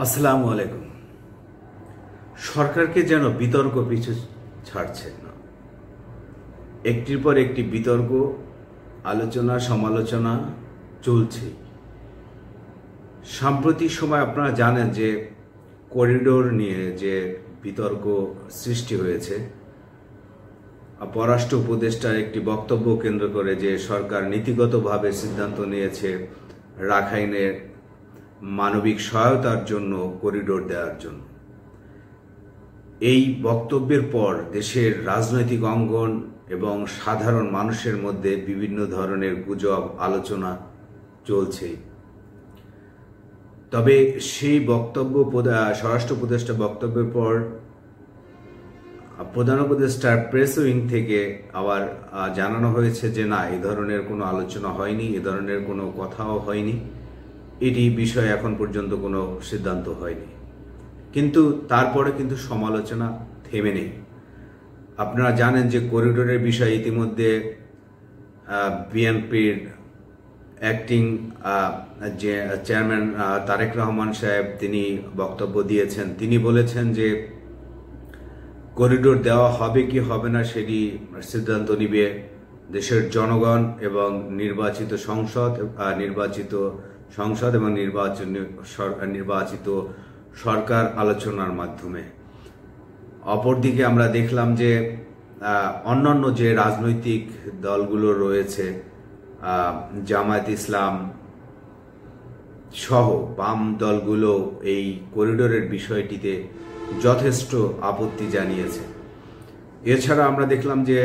আসসালামু আলাইকুম। সরকারকে যেন বিতর্ক পিছু ছাড়ছে না, একটির পর একটি বিতর্ক, আলোচনা সমালোচনা চলছে। সাম্প্রতিক সময় আপনারা জানেন যে করিডোর নিয়ে যে বিতর্ক সৃষ্টি হয়েছে, পররাষ্ট্র উপদেষ্টার একটি বক্তব্য কেন্দ্র করে যে সরকার নীতিগতভাবে সিদ্ধান্ত নিয়েছে রাখাইনের মানবিক সহায়তার জন্য করিডোর দেওয়ার জন্য। এই বক্তব্যের পর দেশের রাজনৈতিক অঙ্গন এবং সাধারণ মানুষের মধ্যে বিভিন্ন ধরনের গুজব আলোচনা চলছে। তবে সেই বক্তব্য স্বরাষ্ট্র উপদেষ্টা বক্তব্যের পর প্রধান উপদেষ্টার প্রেস উইং থেকে আবার জানানো হয়েছে যে না, এই ধরনের কোনো আলোচনা হয়নি, এ ধরনের কোনো কথাও হয়নি, এটি বিষয়ে এখন পর্যন্ত কোনো সিদ্ধান্ত হয়নি। কিন্তু তারপরে কিন্তু সমালোচনা থেমে নেই। আপনারা জানেন যে করিডোরের বিষয়ে ইতিমধ্যে বিএনপির অ্যাক্টিং যে চেয়ারম্যান তারেক রহমান সাহেব তিনি বক্তব্য দিয়েছেন। তিনি বলেছেন যে করিডোর দেওয়া হবে কি হবে না সেটি সিদ্ধান্ত নিবে দেশের জনগণ এবং নির্বাচিত সংসদ এবং নির্বাচিত সরকার আলোচনার মাধ্যমে। অপরদিকে আমরা দেখলাম যে অন্যান্য যে রাজনৈতিক দলগুলো রয়েছে, জামায়াত ইসলাম সহ বাম দলগুলো এই করিডোরের বিষয়টিতে যথেষ্ট আপত্তি জানিয়েছে। এছাড়া আমরা দেখলাম যে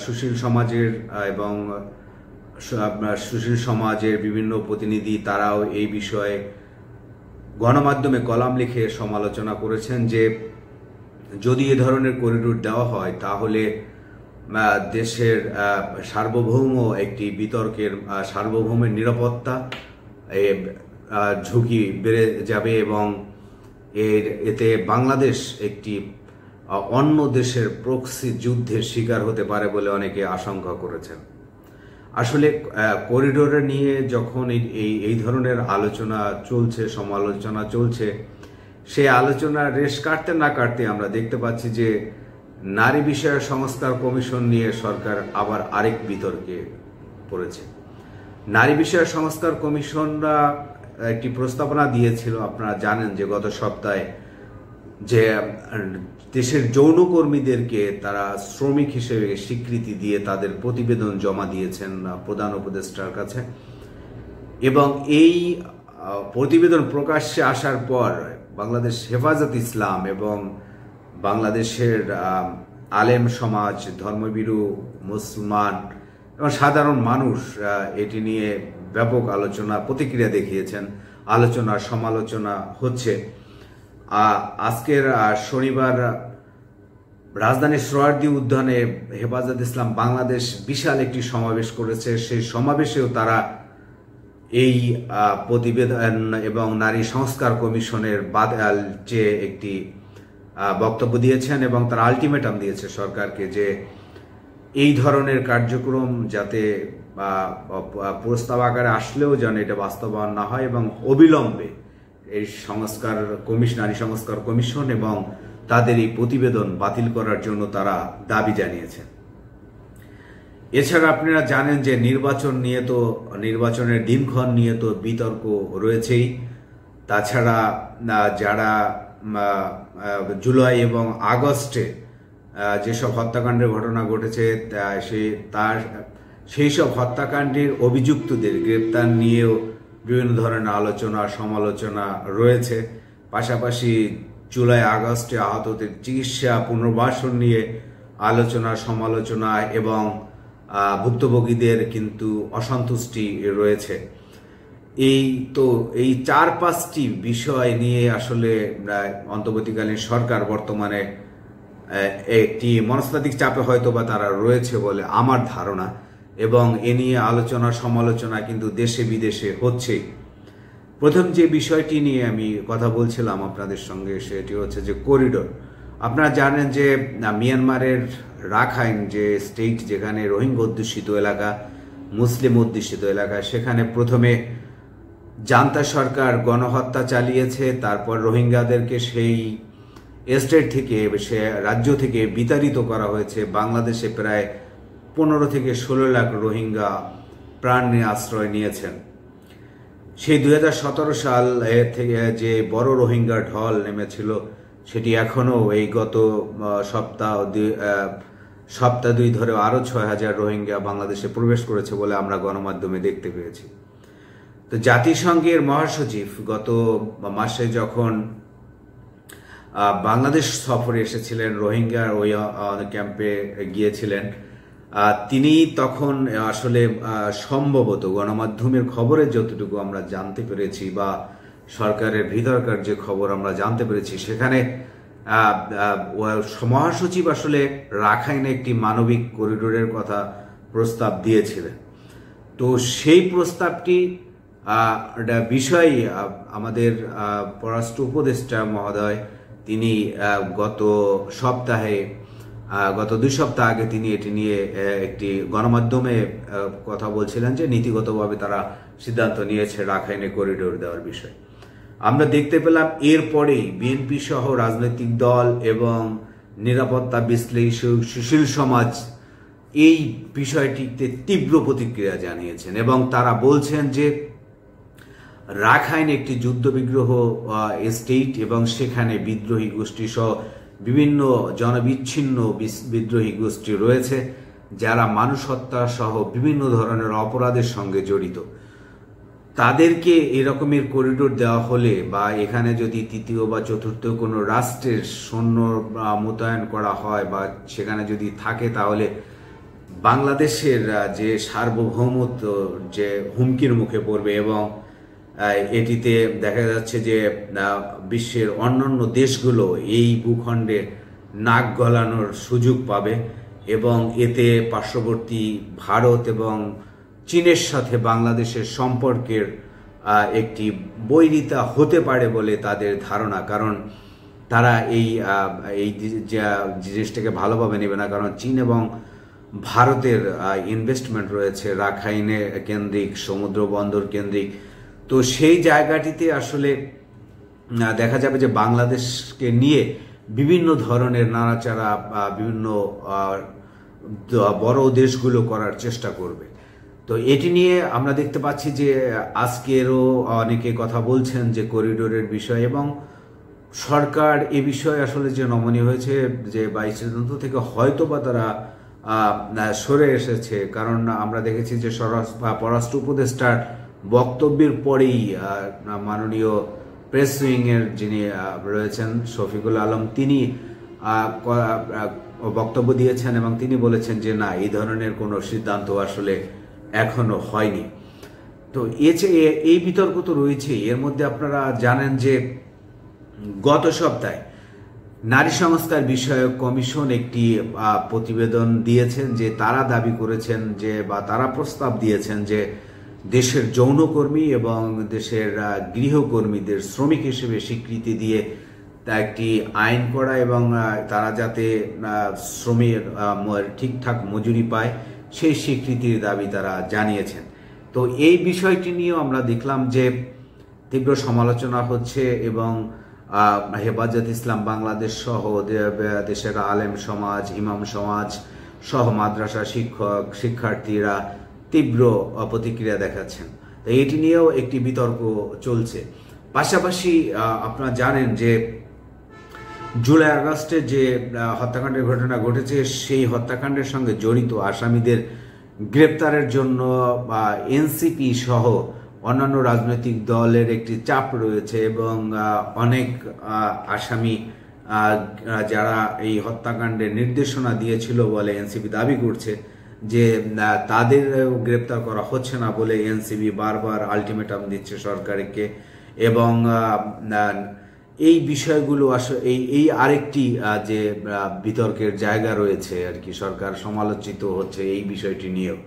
সুশীল সমাজের বিভিন্ন প্রতিনিধি তারাও এই বিষয়ে গণমাধ্যমে কলাম লিখে সমালোচনা করেছেন যে যদি এ ধরনের করিডোর দেওয়া হয় তাহলে দেশের সার্বভৌম একটি বিতর্কের সার্বভৌমের নিরাপত্তা ঝুঁকি বেড়ে যাবে এবং এতে বাংলাদেশ একটি অন্য দেশের প্রক্সি যুদ্ধের শিকার হতে পারে বলে অনেকে আশঙ্কা করেছেন। আসলে করিডোরে নিয়ে যখন এই ধরনের আলোচনা চলছে, সমালোচনা চলছে, সেই আলোচনার রেশ কাটতে না কাটতে আমরা দেখতে পাচ্ছি যে নারী বিষয়ক সংস্কার কমিশন নিয়ে সরকার আবার আরেক বিতর্কে পড়েছে। নারী বিষয়ক সংস্কার কমিশনরা একটি প্রস্তাবনা দিয়েছিল। আপনারা জানেন যে গত সপ্তাহে যে দেশের যৌনকর্মীদেরকে তারা শ্রমিক হিসেবে স্বীকৃতি দিয়ে তাদের প্রতিবেদন জমা দিয়েছেন প্রধান উপদেষ্টার কাছে, এবং এই প্রতিবেদন প্রকাশ্যে আসার পর বাংলাদেশ হেফাজত ইসলাম এবং বাংলাদেশের আলেম সমাজ, ধর্মভীরু মুসলমান এবং সাধারণ মানুষ এটি নিয়ে ব্যাপক প্রতিক্রিয়া দেখিয়েছেন। আলোচনা সমালোচনা হচ্ছে। আজকের শনিবার রাজধানীর সোহরাওয়ার্দী উদ্যানে হেফাজত ইসলাম বাংলাদেশ বিশাল একটি সমাবেশ করেছে। সেই সমাবেশেও তারা এই প্রতিবেদন এবং নারী সংস্কার কমিশনের যে একটি বক্তব্য দিয়েছেন এবং তারা আলটিমেটাম দিয়েছে সরকারকে যে এই ধরনের কার্যক্রম যাতে প্রস্তাব আকারে আসলেও যেন এটা বাস্তবায়ন না হয় এবং অবিলম্বে এই নারী সংস্কার কমিশন এবং তাদের এই প্রতিবেদন বাতিল করার জন্য তারা দাবি জানিয়েছেন। এছাড়া আপনারা জানেন যে নির্বাচনের দিনক্ষণ নিয়ে তো বিতর্ক রয়েছেই। তাছাড়া যারা জুলাই এবং আগস্টে যেসব হত্যাকাণ্ডের ঘটনা ঘটেছে সেই সব হত্যাকাণ্ডের অভিযুক্তদের গ্রেপ্তার নিয়েও বিভিন্ন ধরনের আলোচনা সমালোচনা রয়েছে। পাশাপাশি জুলাই আগস্টে আহতদের চিকিৎসা পুনর্বাসন নিয়ে আলোচনা সমালোচনা এবং ভুক্তভোগীদের কিন্তু অসন্তুষ্টি রয়েছে। এই 4-5টি বিষয় নিয়ে আসলে অন্তর্বর্তীকালীন সরকার বর্তমানে একটি মনস্তাত্ত্বিক চাপে হয়তো বা তারা রয়েছে বলে আমার ধারণা, এবং এ নিয়ে আলোচনা সমালোচনা কিন্তু দেশে বিদেশে হচ্ছে। প্রথম যে বিষয়টি নিয়ে আমি কথা বলছিলাম আপনাদের সঙ্গে সেটি হচ্ছে যে করিডোর। আপনারা জানেন যে মিয়ানমারের রাখাইন যে স্টেট, যেখানে রোহিঙ্গা অধ্যুষিত এলাকা, মুসলিম অধ্যুষিত এলাকা, সেখানে প্রথমে জান্তা সরকার গণহত্যা চালিয়েছে, তারপর রোহিঙ্গাদেরকে সেই স্টেট থেকে সে রাজ্য থেকে বিতাড়িত করা হয়েছে। বাংলাদেশে প্রায় 15 থেকে 16 লাখ রোহিঙ্গা প্রাণ নিয়ে আশ্রয় নিয়েছেন। সেই 2017 সাল থেকে যে বড় রোহিঙ্গা ঢল নেমেছিল, সেটি এখনও এই গত সপ্তাহ দুই ধরে আরও 6,000 রোহিঙ্গা বাংলাদেশে প্রবেশ করেছে বলে আমরা গণমাধ্যমে দেখতে পেয়েছি। তো জাতিসংঘের মহাসচিব গত মাসে যখন বাংলাদেশ সফরে এসেছিলেন, রোহিঙ্গা ওই ক্যাম্পে গিয়েছিলেন, তিনি তখন আসলে সম্ভবত গণমাধ্যমের খবরে যতটুকু আমরা জানতে পেরেছি বা সরকারের ভিতরকার যে খবর আমরা জানতে পেরেছি, সেখানে মহাসচিব আসলে রাখাইনে একটি মানবিক করিডোরের কথা প্রস্তাব দিয়েছিলেন। তো সেই প্রস্তাবটি বিষয় আমাদের পররাষ্ট্র উপদেষ্টা মহোদয় তিনি গত 2 সপ্তাহ আগে তিনি এটি নিয়ে একটি গণমাধ্যমে কথা বলছিলেন যে নীতিগতভাবে তারা সিদ্ধান্ত নিয়েছে রাখাইনে করিডোর দেওয়ার বিষয়। আমরা দেখতে পেলাম এরপরেই বিএনপি সহ রাজনৈতিক দল এবং নিরাপত্তা বিশ্লেষক সুশীল সমাজ এই বিষয়টিতে তীব্র প্রতিক্রিয়া জানিয়েছেন এবং তারা বলছেন যে রাখাইন একটি যুদ্ধবিগ্রহ স্টেট এবং সেখানে বিদ্রোহী গোষ্ঠী সহ বিভিন্ন জনবিচ্ছিন্ন বিদ্রোহী গোষ্ঠী রয়েছে যারা মানুষ হত্যা সহ বিভিন্ন ধরনের অপরাধের সঙ্গে জড়িত। তাদেরকে এরকমের করিডোর দেওয়া হলে বা এখানে যদি তৃতীয় বা চতুর্থ কোনো রাষ্ট্রের সৈন্য মোতায়েন করা হয় বা সেখানে যদি থাকে, তাহলে বাংলাদেশের যে সার্বভৌমত্ব যে হুমকির মুখে পড়বে এবং এটিতে দেখা যাচ্ছে যে বিশ্বের অন্যান্য দেশগুলো এই ভূখণ্ডে নাক গলানোর সুযোগ পাবে এবং এতে পার্শ্ববর্তী ভারত এবং চীনের সাথে বাংলাদেশের সম্পর্কের একটি বৈরিতা হতে পারে বলে তাদের ধারণা। কারণ তারা এই জিনিসটাকে ভালোভাবে নেবে না, কারণ চীন এবং ভারতের ইনভেস্টমেন্ট রয়েছে রাখাইনে কেন্দ্রিক, সমুদ্র বন্দর কেন্দ্রিক। তো সেই জায়গাটিতে আসলে দেখা যাবে যে বাংলাদেশকে নিয়ে বিভিন্ন ধরনের নাড়াচাড়া বিভিন্ন বড় দেশগুলো করার চেষ্টা করবে। তো এটি নিয়ে আমরা দেখতে পাচ্ছি যে আজকেরও অনেকে কথা বলছেন যে করিডোরের বিষয়, এবং সরকার এ বিষয়ে আসলে যে নমনীয় হয়েছে যে 22 সিদ্ধান্ত থেকে হয়তো বা তারা সরে এসেছে। কারণ আমরা দেখেছি যে পররাষ্ট্র উপদেষ্টার বক্তব্যের পরেই মাননীয় প্রেস উইংয়ের যিনি রয়েছেন শফিকুল আলম, তিনি বক্তব্য দিয়েছেন এবং তিনি বলেছেন যে না, এই ধরনের কোনো সিদ্ধান্ত আসলে এখনো হয়নি। তো এই বিতর্ক তো রয়েছেই। এর মধ্যে আপনারা জানেন যে গত সপ্তাহে নারী সংস্কার বিষয়ক কমিশন একটি প্রতিবেদন দিয়েছেন যে তারা দাবি করেছেন যে বা তারা প্রস্তাব দিয়েছেন যে দেশের যৌনকর্মী এবং দেশের গৃহকর্মীদের শ্রমিক হিসেবে স্বীকৃতি দিয়ে তা একটি আইন করা এবং তারা যাতে শ্রমের ঠিকঠাক মজুরি পায় সেই স্বীকৃতির দাবি তারা জানিয়েছেন। তো এই বিষয়টি নিয়েও আমরা দেখলাম যে তীব্র সমালোচনা হচ্ছে এবং হেফাজত ইসলাম বাংলাদেশ সহ দেশের আলেম সমাজ, ইমাম সমাজ সহ মাদ্রাসা শিক্ষক, শিক্ষার্থীরা তীব্র প্রতিক্রিয়া দেখাচ্ছেন। তো এটি নিয়েও একটি বিতর্ক চলছে। পাশাপাশি আপনারা জানেন যে জুলাই আগস্টে যে হত্যাকাণ্ডের ঘটনা ঘটেছে, সেই হত্যাকাণ্ডের সঙ্গে জড়িত আসামিদের গ্রেপ্তারের জন্য এনসিপি সহ অন্যান্য রাজনৈতিক দলের একটি চাপ রয়েছে এবং অনেক আসামি যারা এই হত্যাকাণ্ডের নির্দেশনা দিয়েছিল বলে এনসিপি দাবি করছে যে তাদের গ্রেপ্তার করা হচ্ছে না বলে এনসিপি বারবার আলটিমেটাম দিচ্ছে সরকারকে। এবং এই বিষয়গুলো আসলে এই আরেকটি যে বিতর্কের জায়গা রয়েছে আর কি, সরকার সমালোচিত হচ্ছে এই বিষয়টি নিয়েও।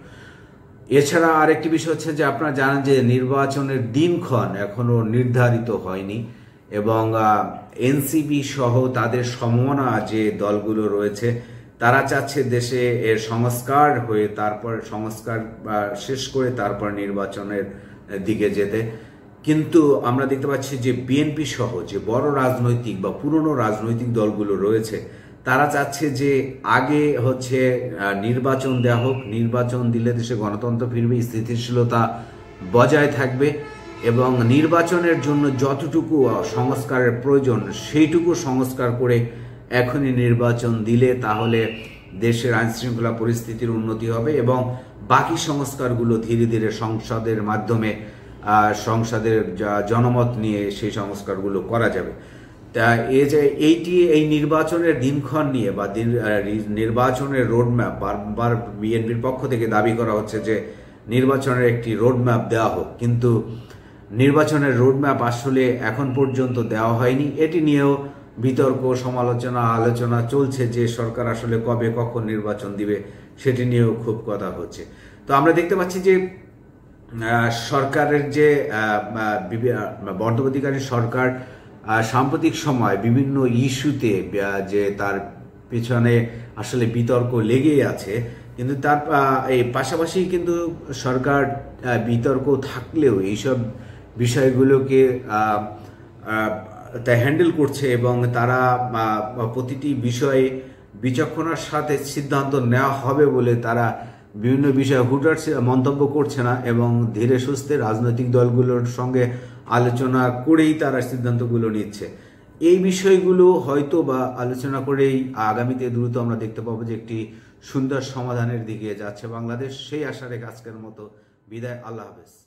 এছাড়া আরেকটি বিষয় হচ্ছে যে আপনারা জানেন যে নির্বাচনের দিনক্ষণ এখনো নির্ধারিত হয়নি এবং এনসিপি সহ তাদের সমমনা যে দলগুলো রয়েছে তারা চাচ্ছে দেশে এর সংস্কার হয়ে তারপর সংস্কার শেষ করে তারপর নির্বাচনের দিকে যেতে। কিন্তু আমরা দেখতে পাচ্ছি যে বিএনপি সহ যে বড় রাজনৈতিক বা পুরনো রাজনৈতিক দলগুলো রয়েছে, তারা চাচ্ছে যে আগে হচ্ছে নির্বাচন দেওয়া হোক, নির্বাচন দিলে দেশে গণতন্ত্র ফিরবে, স্থিতিশীলতা বজায় থাকবে এবং নির্বাচনের জন্য যতটুকু সংস্কারের প্রয়োজন সেইটুকু সংস্কার করে এখনই নির্বাচন দিলে তাহলে দেশের আইনশৃঙ্খলা পরিস্থিতির উন্নতি হবে এবং বাকি সংস্কারগুলো ধীরে ধীরে সংসদের মাধ্যমে সংসদের জনমত নিয়ে সেই সংস্কারগুলো করা যাবে। তা এই নির্বাচনের দিনক্ষণ নিয়ে বা নির্বাচনের রোডম্যাপ বারবার বিএনপির পক্ষ থেকে দাবি করা হচ্ছে যে নির্বাচনের একটি রোডম্যাপ দেওয়া হোক, কিন্তু নির্বাচনের রোডম্যাপ আসলে এখন পর্যন্ত দেওয়া হয়নি। এটি নিয়েও বিতর্ক, সমালোচনা, আলোচনা চলছে যে সরকার আসলে কবে কখন নির্বাচন দিবে সেটি নিয়েও খুব কথা হচ্ছে। তো আমরা দেখতে পাচ্ছি যে সরকারের যে বর্তমানকারী সরকার সাম্প্রতিক সময় বিভিন্ন ইস্যুতে যে তার পেছনে আসলে বিতর্ক লেগেই আছে, কিন্তু তার এই পাশাপাশি কিন্তু সরকার বিতর্ক থাকলেও এইসব বিষয়গুলোকে তা হ্যান্ডেল করছে এবং তারা প্রতিটি বিষয়ে বিচক্ষণতার সাথে সিদ্ধান্ত নেওয়া হবে বলে তারা বিভিন্ন বিষয়ে হুটহাট মন্তব্য করছে না এবং ধীরে সুস্থে রাজনৈতিক দলগুলোর সঙ্গে আলোচনা করেই তারা সিদ্ধান্তগুলো নিচ্ছে। এই বিষয়গুলো হয়তো বা আলোচনা করেই আগামীতে দ্রুত আমরা দেখতে পাবো যে একটি সুন্দর সমাধানের দিকে যাচ্ছে বাংলাদেশ। সেই আশা রেখে আজকের মতো বিদায়। আল্লাহ হাফেজ।